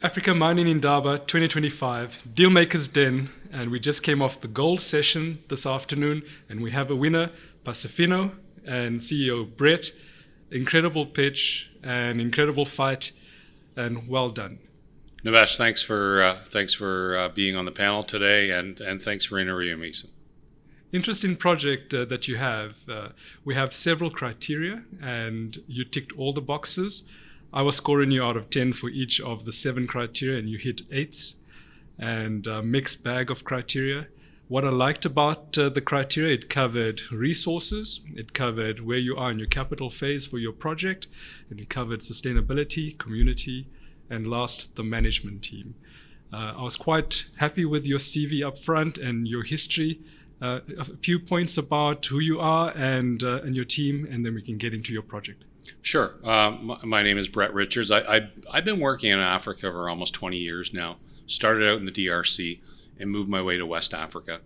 Africa Mining Indaba 2025, Dealmakers Den, and we just came off the gold session this afternoon, and we have a winner, Pasofino, and CEO Brett. Incredible pitch and incredible fight, and well done. Navesh, thanks for being on the panel today, and thanks for interviewing me. Interesting project that you have. We have several criteria, and you ticked all the boxes. I was scoring you out of 10 for each of the 7 criteria, and you hit 8s, and a mixed bag of criteria. What I liked about the criteria, it covered resources, it covered where you are in your capital phase for your project, and it covered sustainability, community, and last, the management team. I was quite happy with your CV up front and your history. A few points about who you are and your team, and then we can get into your project. Sure. My name is Brett Richards. I've been working in Africa for almost 20 years now. Started out in the DRC and moved my way to West Africa.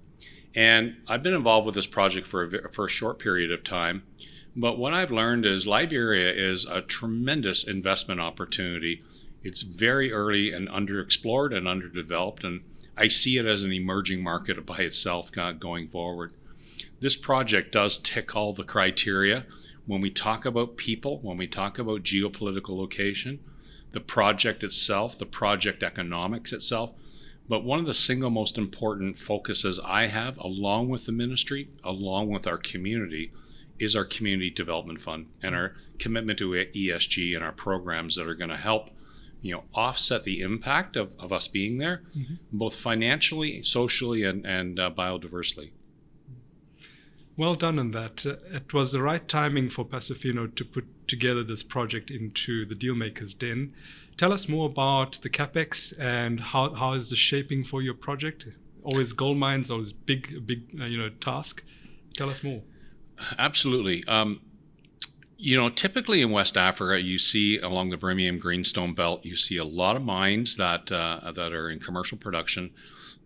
And I've been involved with this project for a short period of time. But what I've learned is Liberia is a tremendous investment opportunity. It's very early and underexplored and underdeveloped, and I see it as an emerging market by itself going forward. This project does tick all the criteria. When we talk about people, when we talk about geopolitical location, the project itself, the project economics itself, but one of the single most important focuses I have, along with the ministry, along with our community, is our Community Development Fund and our commitment to ESG and our programs that are going to help offset the impact of us being there, both financially, socially, and biodiversity. Well done on that. It was the right timing for Pasofino to put together this project into the Dealmakers Den. Tell us more about the capex and how is the shaping for your project? Always gold mines, always big task. Tell us more. Absolutely. Typically in West Africa, you see along the Birmingham Greenstone Belt, you see a lot of mines that are in commercial production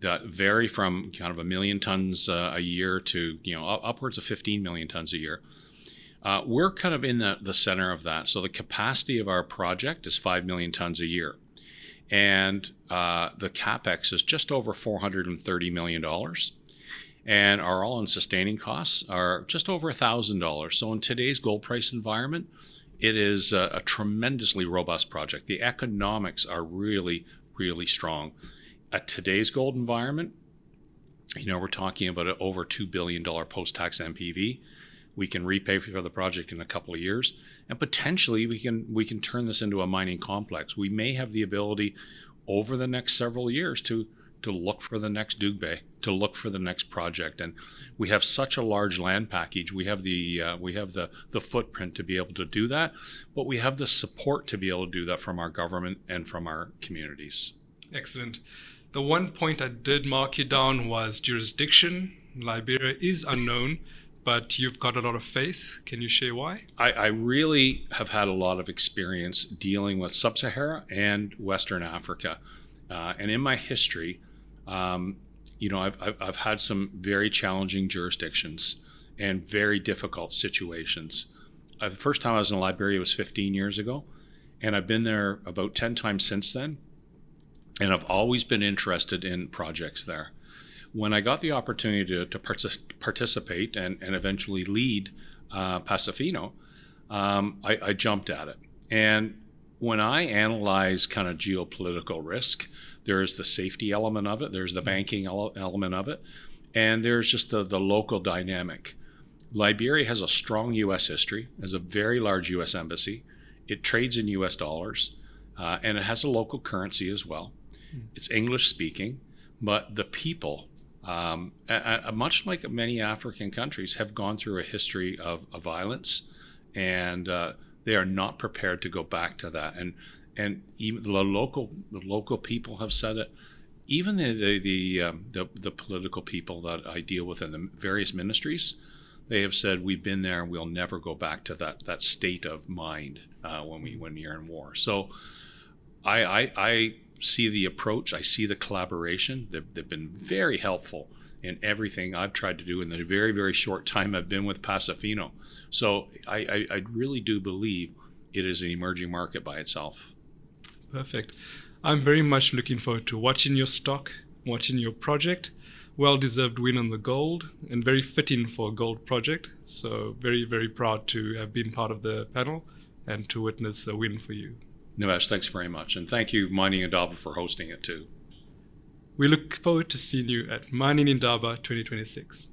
that vary from kind of 1 million tons a year to upwards of 15 million tons a year. We're kind of in the center of that. So the capacity of our project is 5 million tons a year, and the capex is just over $430 million. And our all-in sustaining costs are just over $1,000. So in today's gold price environment, it is a tremendously robust project. The economics are really, really strong. At today's gold environment, we're talking about an over $2 billion post-tax NPV. We can repay for the project in a couple of years, and potentially we can turn this into a mining complex. We may have the ability over the next several years to look for the next Dugbe, to look for the next project. And we have such a large land package. We have the footprint to be able to do that, but we have the support to be able to do that from our government and from our communities. Excellent. The one point I did mark you down was jurisdiction. Liberia is unknown, but you've got a lot of faith. Can you share why? I really have had a lot of experience dealing with Sub-Sahara and Western Africa. And in my history, I've had some very challenging jurisdictions and very difficult situations. The first time I was in Liberia was 15 years ago, and I've been there about 10 times since then, and I've always been interested in projects there. When I got the opportunity to participate and eventually lead Pasofino, I jumped at it. And when I analyze kind of geopolitical risk, there is the safety element of it, there's the banking element of it, and there's just the local dynamic. Liberia has a strong U.S. history, has a very large U.S. embassy. It trades in U.S. dollars, and it has a local currency as well. It's English speaking, but the people, much like many African countries, have gone through a history of violence, and they are not prepared to go back to that. And even the local people have said it. Even the political people that I deal with in the various ministries, they have said we've been there and we'll never go back to that state of mind when you're in war. So I see the approach, I see the collaboration. They've been very helpful in everything I've tried to do in the very, very short time I've been with Pasofino. So I really do believe it is an emerging market by itself. Perfect. I'm very much looking forward to watching your stock, watching your project. Well-deserved win on the gold and very fitting for a gold project. So very, very proud to have been part of the panel and to witness a win for you. Nimesh, thanks very much. And thank you, Mining Indaba, for hosting it too. We look forward to seeing you at Mining Indaba 2026.